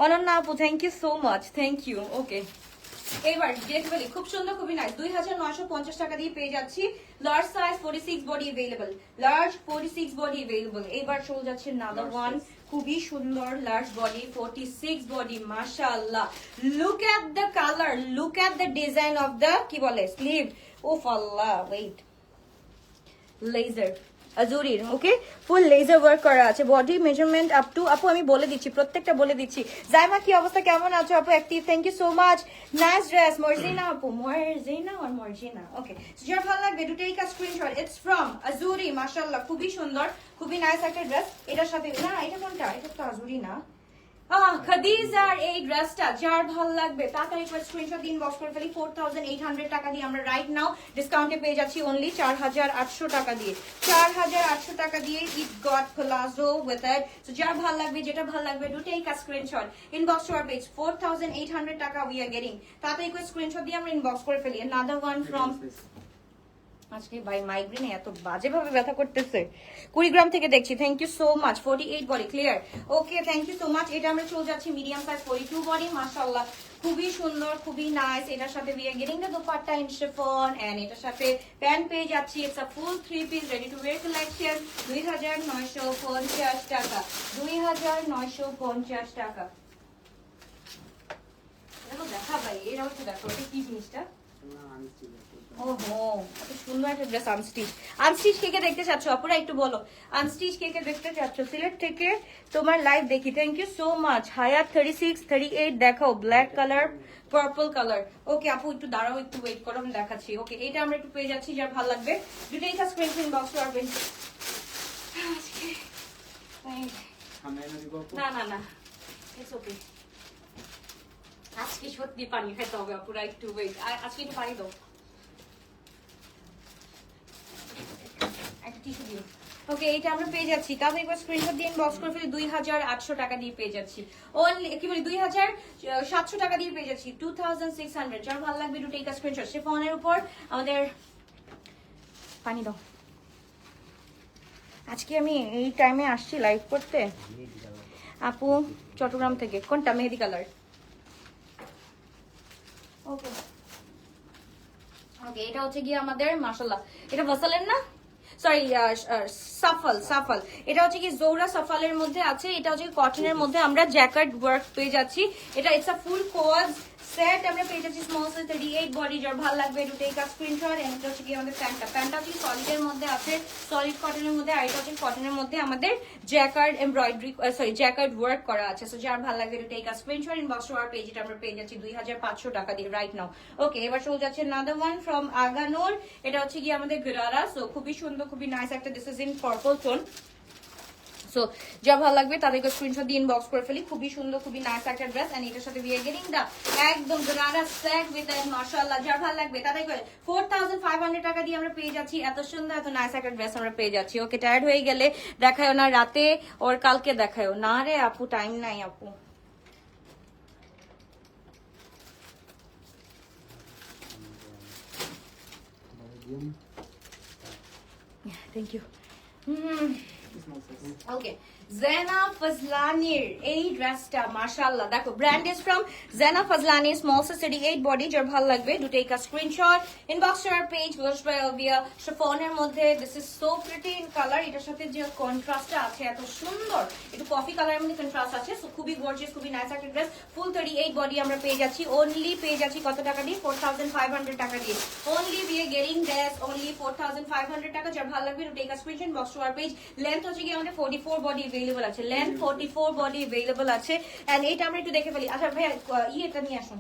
অনন্যা আপু, thank you so much, thank you. Okay, এবার দেখবেন খুব সুন্দর, খুবই নাইস। 2950 টাকা দিয়ে পেয়ে যাচ্ছি। Large size 46 body available, large 46 body available. এবার চলে যাচ্ছে নাদার ওয়ান, খুবই সুন্দর লার্জ বডি 46 বডি। মাশাআল্লাহ, look at the colour, look at the design of the কি বলে স্লিভ। ওফ আল্লাহ, ওয়েট, লেজার আজুরির। ওকে, ফুল লেজার ওয়ার্ক করা আছে। বডি মেজারমেন্ট আপ টু, আপু আমি বলে দিচ্ছি, প্রত্যেকটা বলে দিচ্ছি। জাইমা কি অবস্থা, কেমন আছো আপু? Active, thank you so much. Nice dress Morjina আপু, মর্জিনা আর মর্জিনা। ওকে, যার ভালো লাগবে do take a screenshot. It's from আজুরি। মাশাআল্লাহ, খুবই সুন্দর, খুবই নাইস একটা ড্রেস। এটার সাথে না, এটা কোনটা? এটা তো আজুরি না, খাদিজার এই ড্রেসটা। যার ভালো লাগবে তাড়াতাড়ি করে স্ক্রিনশট ইনবক্স করে ফেলি। 4800 টাকা দিয়ে আমরা রাইট নাও ডিসকাউন্টে পেয়ে যাচ্ছি অনলি 4800 টাকা দিয়ে। 4800 টাকা দিয়ে it got palazzo with it. So যার ভালো লাগবে, যেটা ভালো লাগবে do take a screenshot inbox to our page. 4800 টাকা উই আর গেটিং। তাড়াতাড়ি করে স্ক্রিনশট দিয়ে আমরা ইনবক্স করে ফেলি। another one from, আজকে ভাই মাইগ্রেনে এত বাজেভাবে ব্যথা করতেছে। 20 গ্রাম থেকে দেখছি, thank you so much. 48 body clear. Okay, thank you so much. এটা আমরা চলে যাচ্ছি মিডিয়াম সাইজ 42 বডি। মাশাআল্লাহ, খুবই সুন্দর, খুবই নাইস। এটার সাথে we are getting the dupatta in chiffon and এটার সাথে প্যান্ট পেয়ে যাচ্ছি। It's a full 3 piece ready to wear collection. 2950 টাকা, 2950 টাকা। দেখো দেখা ভাই, এরা হচ্ছে দেখো এটা কি জিনিসটা। ওহো, এত সুন্দর একটা ড্রেস আনস্টিচ। আনস্টিচ কে কে দেখতে চাচ্ছ আপুরা একটু বলো, আনস্টিচ কে কে দেখতে চাচ্ছ? সিলেট থেকে তোমার লাইভ দেখি, থ্যাংক ইউ সো মাচ। হায়াত 36 38 দেখাও, black colour, purple colour. Okay আপু একটু দাঁড়াও, একটু ওয়েট করো, আমি দেখাচ্ছি। ওকে, এটা আমরা একটু পেয়ে যাচ্ছি। যার ভালো লাগবে দুটো এই স্ক্রিনশট ইনবক্স করবেন। না না না, ইটস ওকে। আজকে সত্যি পানি খাইতে হবে আপুরা, একটু ওয়েট। আজকে একটু পানি দাও, একটা টিস্যু দিও। ওকে, এটা আমরা পেয়ে যাচ্ছি। তাহলে একবার স্ক্রিনশট দিয়ে ইনবক্স করে ফেলি। 2800 টাকা দিয়ে পেয়ে যাচ্ছি অনলি, কি বলি 2700 টাকা দিয়ে পেয়ে যাচ্ছি। 2600। যার ভালো লাগবে ডু টেক আ স্ক্রিনশট। শিফনের উপর আমাদের পানি দাও। আজকে আমি এই টাইমে আসছি লাইভ করতে। আপু চট্টগ্রাম থেকে, কোনটা? মেহেদি কালার। ওকে ওকে, এটা হচ্ছে গিয়ে আমাদের মাশাআল্লাহ, এটা ভাসালের না, সরি সাফল, সাফল। এটা হচ্ছে কি জোরা সাফালের মধ্যে আছে। এটা হচ্ছে কটনের মধ্যে আমরা জ্যাকেট ওয়ার্ক পেয়ে যাচ্ছি। এটা ইটস আ ফুল কোয়াজ সেট আমরা পেয়ে যাচ্ছি। Small size 38 body. যার ভালো লাগবে একটু টেক আ স্ক্রিনশট। এন্ড এটা হচ্ছে কি আমাদের প্যান্টটা, প্যান্টটা হচ্ছে সলিডের মধ্যে আছে, সলিড কটনের মধ্যে। আর এটা হচ্ছে কটনের মধ্যে আমাদের jacket embroidery, sorry jacket work করা আছে। সো যার ভালো লাগবে একটু take a screenshot inbox to our page. এটা আমরা পেয়ে যাচ্ছি 2500 টাকা দিয়ে রাইট নাও। ওকে, এবার চলে যাচ্ছে another one from আগানোর। এটা হচ্ছে কি আমাদের গরারা। সো খুবই সুন্দর, খুবই নাইস একটা, this is in purple tone. So যা ভালো লাগবে তাদেরকে স্ক্রিনশট দিয়ে ইনবক্স করে ফেলি। খুবই সুন্দর, খুবই নাইস একটা ড্রেস, এন্ড এটার সাথে উই আর গেটিং দা একদম গারারা সেট উইথ এন্ড মাশাআল্লাহ। যা ভালো লাগবে তাদেরকে 4500 টাকা দিয়ে আমরা পেয়ে যাচ্ছি এত সুন্দর এত নাইস একটা ড্রেস আমরা পেয়ে যাচ্ছি। ওকে, টায়ার্ড হয়ে গেলে দেখায়ও না রাতে, ওর কালকে দেখায়ও না। রে আপু টাইম নাই আপু। Thank you. ওকে, জেনা ফজলানির এই ড্রেসটা মাশাআল্লাহ দেখো, ব্র্যান্ড ইজ ফ্রম জেনা ফজলানি, স্মল সাইজ 38 বডি। যার ভালো লাগবে do take a screenshot, inbox to our page wash by ওভিয়া। শিফনের মধ্যে this is so pretty in colour. এটার সাথে যে কন্ট্রাস্টটা আছে এত সুন্দর, একটু কফি কালারের মধ্যে কন্ট্রাস্ট আছে, সো খুবই গর্জিয়াস, খুবই নাইস একটা ড্রেস। ফুল 38 বডি আমরা পেয়ে যাচ্ছি, অনলি পেয়ে যাচ্ছি কত টাকা দিয়ে? 4500 টাকা দিয়ে। Only we are getting this only 4500 টাকা। যার ভালো লাগবে do take a screenshot, inbox to our page. Length হচ্ছে কি আমাদের 44 বডি अवेलेबल আছে, লেন্থ 44 বডি अवेलेबल আছে। এন্ড এটা আমরা একটু দেখে ফেলি। আচ্ছা ভাইয়া এটা নিয়ে আসুন,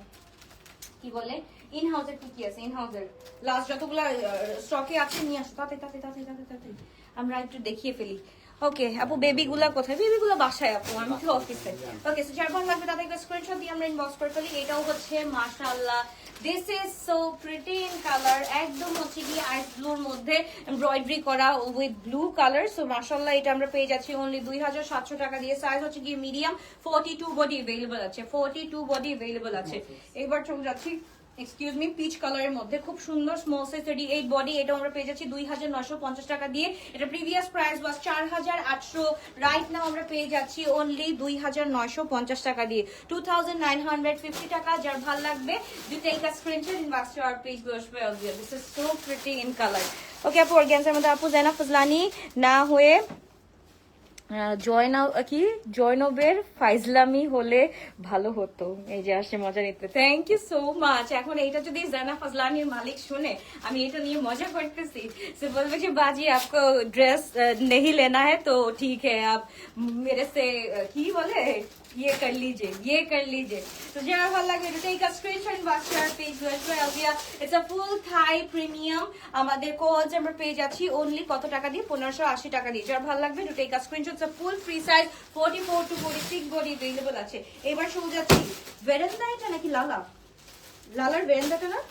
কি বলে ইন হাউসের কি কি আছে, ইন হাউসের লাস্ট যতগুলা স্টকে আছে নিয়ে আসো তাতে তাতে তাতে তাতে তাতে আমরা একটু দেখিয়ে ফেলি। ওকে আপু, বেবি গুলা কোথায়? বেবি গুলা বাসায় আপু, আমি তো অফিসে। ওকে, সো যার ভালো লাগবে তাদেরকে স্ক্রিনশট দিয়ে আমরা ইনবক্স করে ফেলি। এটাও হচ্ছে মাশাআল্লাহ, this is so pretty in colour, একদম হচ্ছে কি আইস ব্লুর মধ্যে এমব্রয়ডারি করা উইথ ব্লু কালার। সো মাশাআল্লাহ এটা আমরা পেয়ে যাচ্ছি অনলি 2700 টাকা দিয়ে। সাইজ হচ্ছে কি মিডিয়াম, 42 বডি अवेलेबल আছে, 42 বডি अवेलेबल আছে। এবার চলে যাচ্ছি এক্সকিউজ মি পিচ কালারের মধ্যে, খুব সুন্দর স্মল সাইজ 38 বডি। এটা আমরা পেয়ে যাচ্ছি 2950 টাকা দিয়ে। এটা প্রিভিয়াস প্রাইস ওয়াজ 4800, রাইট নাও আমরা পেয়ে যাচ্ছি অনলি 2950 টাকা দিয়ে, 2950 টাকা। যার ভালো লাগবে do take a screenshot, inbox to our page wash by ওভিয়া। This is so pretty in colour. Okay আপু, অর্গানজার মধ্যে আপু জেনা ফজলানি না হয়ে জয়নবের ফাইজলামি হলে ভালো হতো। এই যে আসে মজা নিতে, থ্যাংক ইউ সো মাচ। এখন এইটা যদি জানা ফজলানির মালিক শুনে আমি এটা নিয়ে মজা করতেছি, সে বলবে যে বাজি আপको ड्रेस नहीं लेना है तो ठीक है, आप मेरे से কি বলে ये कर लीजिए। तो যারা ভালো লাগবে এটা take a screenshot, inbox to our page wash by ওভিয়া। It's a full Thai premium. আমাদের কোজ আমরা পেয়ে যাচ্ছি অনলি কত টাকা দিয়ে? 1580 টাকা দিয়ে। যারা ভালো লাগবে to take a screenshot, full free size 44 to 46 body available আছে। এবার শুরু যাচ্ছি ভেরেন্ডা, এটা নাকি লালার ভেরেন্ডাটা না?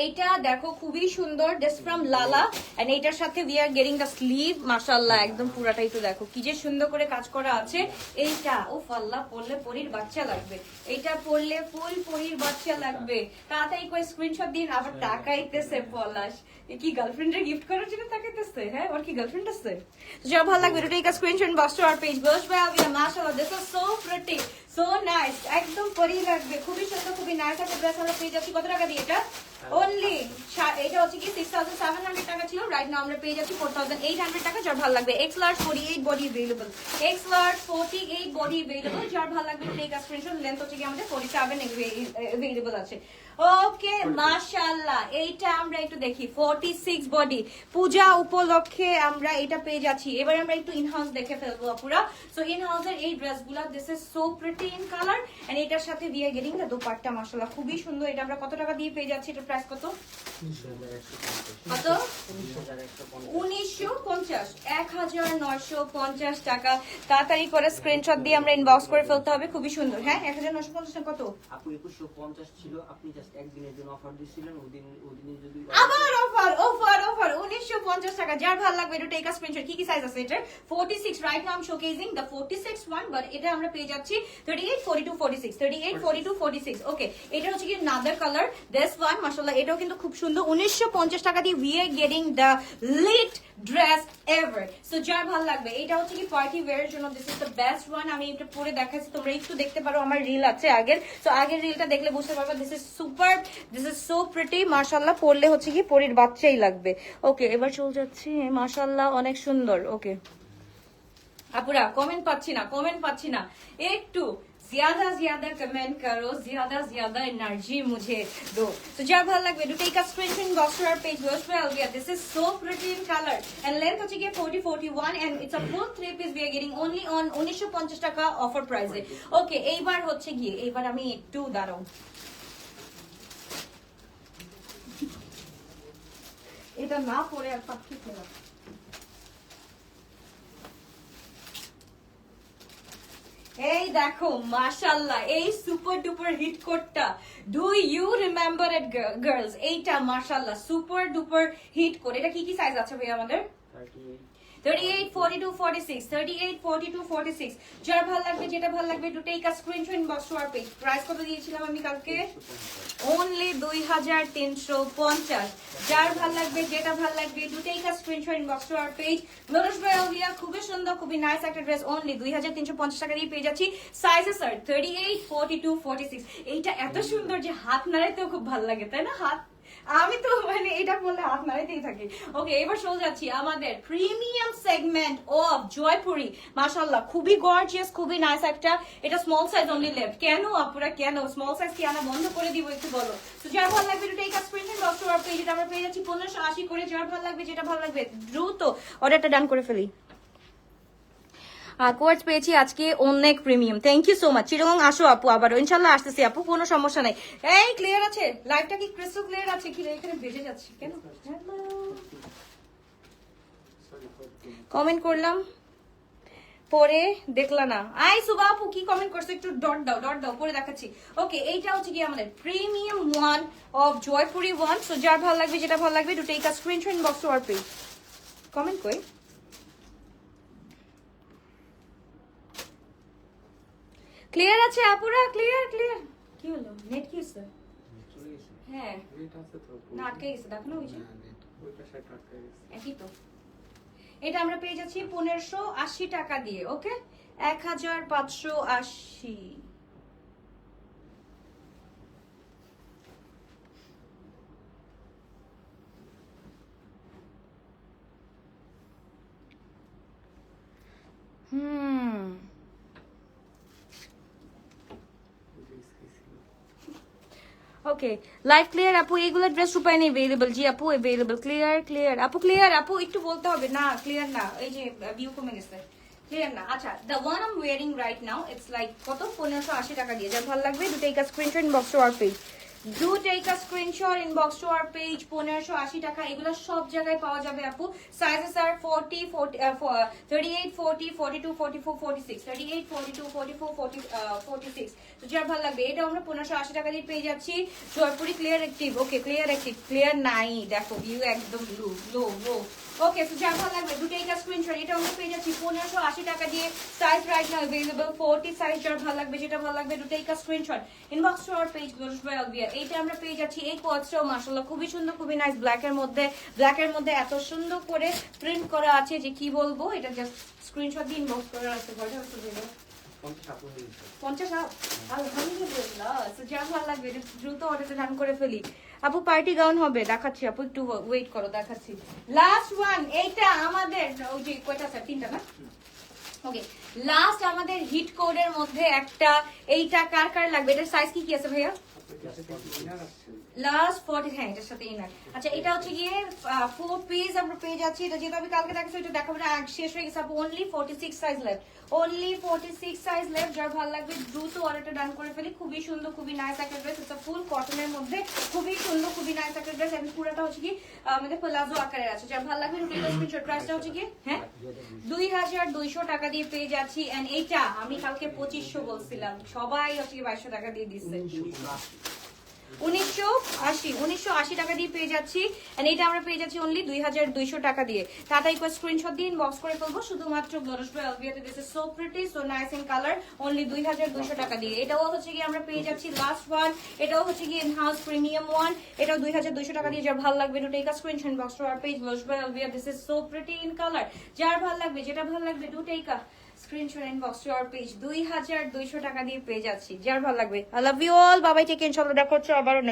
এইটা দেখো খুবই সুন্দর, দিস ফ্রম লালা, এন্ড এইটার সাথে we are getting the sleeve. মাশাআল্লাহ একদম পুরাটাই তো দেখো কি যে সুন্দর করে কাজ করা আছে। এইটা ও আল্লাহ, পরলে পরীর বাচ্চা লাগবে, এইটা পরলে ফুল পরীর বাচ্চা লাগবে। তাড়াতাড়ি করে স্ক্রিনশট দিন। আবার টাকাইতেছে পলাশ, কি গার্লফ্রেন্ডের গিফট করার জন্য তাকাইতেছে? হ্যাঁ, ওর কি গার্লফ্রেন্ড আছে? যা ভালো লাগবে take a screenshot, inbox to our page wash by ওভিয়া। মাশাআল্লাহ, this is so pretty, so nice, একদম পরী লাগবে, খুবই সুন্দর, খুবই নাইস একটা ড্রেস আমরা পেয়ে যাচ্ছি। কত টাকা দিয়ে এটা? অনলি এটা হচ্ছে কি 6700 টাকা ছিল, রাইট নাও আমরা পেয়ে যাচ্ছি 4800 টাকা। যার ভালো লাগবে x large 48 body available, x large 48 body available. যার ভালো লাগবে টেক আ স্ক্রিনশট। লেন্থ হচ্ছে কি আমাদের 47 अवेलेबल আছে। ওকে মাশাআল্লাহ, এইটা আমরা একটু দেখি 46 বডি, পূজা উপলক্ষে আমরা এটা পেয়ে যাচ্ছি। এবার আমরা একটু ইনহাউস দেখে ফেলবো আপুরা। সো ইনহাউসের এই ড্রেসগুলো this is so pretty in colour, and এটার সাথে we are getting the dupatta. মাশাআল্লাহ খুবই সুন্দর। এটা আমরা কত টাকা দিয়ে পেয়ে যাচ্ছি? এটা প্রাইস কত? 1950, 1950 টাকা। তাড়াতাড়ি করে স্ক্রিনশট দিয়ে আমরা ইনবক্স করে ফেলতে হবে। খুবই সুন্দর। হ্যাঁ, 1950 টাকা। কত আপু 2150 ছিল, আপনি জাস্ট একদিনের জন্য অফার দিছিলেন, ওদিনই যদি আবার অফার 1950 টাকা। যার ভালো লাগবে এটা টেক আ স্ক্রিনশট। কি কি সাইজ আছে এটা? 46, right now I am showcasing the 46 one, but এটা আমরা পেয়ে যাচ্ছি 38 42 46, 38 42 46। ওকে, এটা হচ্ছে কি নাদার কালার, দিস ওয়ান মাশাআল্লাহ এটাও কিন্তু খুব সুন্দর। 1950 টাকা দিয়ে we are getting the lit dress ever. So যার ভালো লাগবে এটা হচ্ছে কি পার্টি ওয়্যারের জন্য this is the best one. আমি এটা পরে দেখাচ্ছি, তোমরা একটু দেখতে পারো, আমার রিল আছে আগের, সো আগের রিলটা দেখলে বুঝতে পারবে। This is super, this is so pretty মাশাআল্লাহ। পরলে হচ্ছে কি পরীর বাচ্চাই লাগবে। ওকে, এবার চলে যাচ্ছি মাশাআল্লাহ অনেক সুন্দর। ওকে আপুরা, কমেন্ট পাচ্ছি না, একটু ज्यादा कमेंट करो, ज्यादा एनर्जी मुझे दो। तो जब भालो লাগবে do take a screenshot, box to our page wash by Alvia. This is so pretty in color and length হচ্ছে কি 40 41 and it's a full 3 piece we are getting only on 1950 টাকা offer price এ। ওকে, এইবার হচ্ছে গিয়ে এইবার আমি একটু দাঁড়াও, এটা না পরে আর পাচ্ছি না। এই দেখো মাশাআল্লাহ, এই সুপার ডুপার হিট কোডটা, do you remember it girls? এইটা মাশাআল্লাহ সুপার ডুপার হিট কোড। এটা কি কি সাইজ আছে ভাই আমাদের? 38, 42, 46, 38, 42, 46। যার ভালো লাগবে, যেটা ভালো লাগবে, দুটো take a screenshot inbox to our page. Price কত দিয়েছিলাম আমি কালকে? অনলি 2350। যার ভালো লাগবে, যেটা ভালো লাগবে, দুটো take a screenshot inbox to our page. নোরশ ভাই আলিয়া, খুবই সুন্দর, খুবই নাইস একটা ড্রেস, অনলি 2350 টাকা দিয়ে পেয়ে যাচ্ছি। সাইজে স্যার 38, 42, 46। এইটা এত সুন্দর যে হাত নাড়াইতেও খুব ভালো লাগে, তাই না? হাত, আমি তো মানে এটা বললে হাত নাড়াইতেই থাকি। ওকে, এবার চলে যাচ্ছি আমাদের প্রিমিয়াম সেগমেন্ট অফ জয়পুরি। মাশাআল্লাহ, খুবই গর্জিয়াস, খুবই নাইস একটা। এটা স্মল সাইজ অনলি লেফট। কেন আপুরা, কেন স্মল সাইজ কি আনা বন্ধ করে দিব একটু বলো? তো যার ভালো লাগবে এটা take a screenshot box to our page. এটা আমরা পেয়ে যাচ্ছি 1580 করে। যার ভালো লাগবে, যেটা ভালো লাগবে, দ্রুত অর্ডারটা ডান করে ফেলি। কোয়ার্টস পেয়েছি আজকে অনেক premium. Thank you so much. চিরং আসো আপু, আবারও ইনশাল্লাহ আসতেছি আপু, কোনো সমস্যা নাই। এই ক্লিয়ার আছে লাইভটা? কি ক্রিস্টাল ক্লিয়ার আছে? কি এখানে বেজে যাচ্ছে কেন? কমেন্ট করলাম পরে দেখলা না। আই সুবা আপু কি কমেন্ট করছো? একটু ডট দাও, ডট দাও, পরে দেখাচ্ছি। ওকে, এইটা হচ্ছে কি আমাদের premium one of Jaipuri one. So যার ভালো লাগবে, যেটা ভালো লাগবে, দুটো take a screenshot inbox to our page. Comment কই? ক্লিয়ার আছে আপুরা? Clear clear. কি হলো, নেট কি হচ্ছে? হ্যাঁ না, আটকে গেছে, দেখো না ওই যে একই তো। এটা আমরা পেয়ে যাচ্ছি 1580 টাকা দিয়ে। ওকে, 1580। ওকে, লাইভ ক্লিয়ার আপু? এইগুলো ড্রেস রূপায় নেই अवेलेबल। জি আপু अवेलेबल। ক্লিয়ার ক্লিয়ার আপু, ক্লিয়ার আপু, একটু বলতে হবে না। ক্লিয়ার না, এই যে ভিউ কমে গেছে, ক্লিয়ার না। আচ্ছা, the one I am wearing right now, it's like কত? 1580 টাকা দিয়ে। যার ভালো লাগবে, দুটো take a screenshot inbox to our page. Do take a screenshot inbox to our page. 1580 টাকা। এগুলো সব জায়গায় পাওয়া যাবে আপু। সাইজেস আর 40, 38, 40, 42, 44, 46, 38, 42, 44, 46। তো যার ভালো লাগবে, এটা আমরা 1580 টাকা দিয়ে পেয়ে যাচ্ছি। Jaipuri clear active. Okay, clear active. Clear নাই, দেখো ভিউ একদম লো লো লো। ওকে, তো যার ভালো লাগবে, দুটো একটা স্ক্রিনশট। এটা আমরা পেয়ে যাচ্ছি 1580 টাকা দিয়ে। Size right now available 40 size. যার ভালো লাগবে, যেটা ভালো লাগবে, দুটো একটা screenshot inbox to our page Glorious by Albia. এইটা আমরা পেয়ে যাচ্ছি। এই কোয়ার্টসটাও মাশাআল্লাহ খুবই সুন্দর, খুবই নাইস। ব্ল্যাকের মধ্যে, ব্ল্যাকের মধ্যে এত সুন্দর করে প্রিন্ট করা আছে যে কি বলবো। এটা জাস্ট স্ক্রিনশট দিয়ে ইনবক্স করা আছে। কয়টা আছে দিলো? 50 আপ। আলহামদুলিল্লাহ। সো যা ভালো লাগবে দ্রুত অর্ডারটা ডান করে ফেলি। আপু পার্টি গাউন হবে, দেখাচ্ছি আপু, একটু ওয়েট করো, দেখাচ্ছি। লাস্ট ওয়ান, এইটা আমাদের ওই যে কয়টা স্যার? 3টা না? ওকে, লাস্ট আমাদের হিট কোডের মধ্যে একটা। এইটা কার কার লাগবে? এটার সাইজ কি কি আছে ভাইয়া? লাস্ট 40। হ্যাঁ, এটার সাথে ইনার। আচ্ছা, এটা হচ্ছে গিয়ে 4 পিস আমরা পেয়ে যাচ্ছি। এটা যেহেতু আমি কালকে দেখাচ্ছি, এটা দেখাবো না, শেষ হয়ে গেছে আপু। Only 46 size left, only 46 size left. যার ভালো লাগবে দ্রুত অর্ডারটা ডান করে ফেলি। খুবই সুন্দর, খুবই নাইস একটা ড্রেস। এটা ফুল কটনের মধ্যে, খুবই সুন্দর, খুবই নাইস একটা ড্রেস। এবং পুরোটা হচ্ছে কি আমাদের প্লাজো আকারের আছে। যার ভালো লাগবে স্ক্রিনশট। প্রাইসটা হচ্ছে কি, হ্যাঁ, 2200 টাকা দিয়ে পেয়ে যাচ্ছি। এন্ড এইটা আমি কালকে 2500 বলছিলাম, সবাই হচ্ছে 2200 টাকা দিয়ে দিচ্ছে। 1980 টাকা দিয়ে পেয়ে যাচ্ছি। এন্ড এটা আমরা পেয়ে যাচ্ছি অনলি 2200 টাকা দিয়ে। টাটা ইকুয়াল স্ক্রিনশট দিয়ে ইনবক্স করে ফেলবো শুধুমাত্র গ্লোরিশ বাই আলবিয়াতে। This is so pretty, so nice in colour. Only 2200 টাকা দিয়ে। এটাও হচ্ছে কি আমরা পেয়ে যাচ্ছি লাস্ট ওয়ান। এটাও হচ্ছে কি ইনহাউস প্রিমিয়াম ওয়ান। এটাও 2200 টাকা দিয়ে। যার ভালো লাগবে to take a screenshot inbox to our page Glorious by Albia. This is so pretty in colour. যার ভালো লাগবে, যেটা ভালো লাগবে, to take a screenshot inbox to our page. 2200 টাকা দিয়ে পেয়ে যাচ্ছি। যার ভালো লাগবে। I love you all. Bye bye take. ইনশাআল্লাহ দেখা হচ্ছে আবারও নেক্সট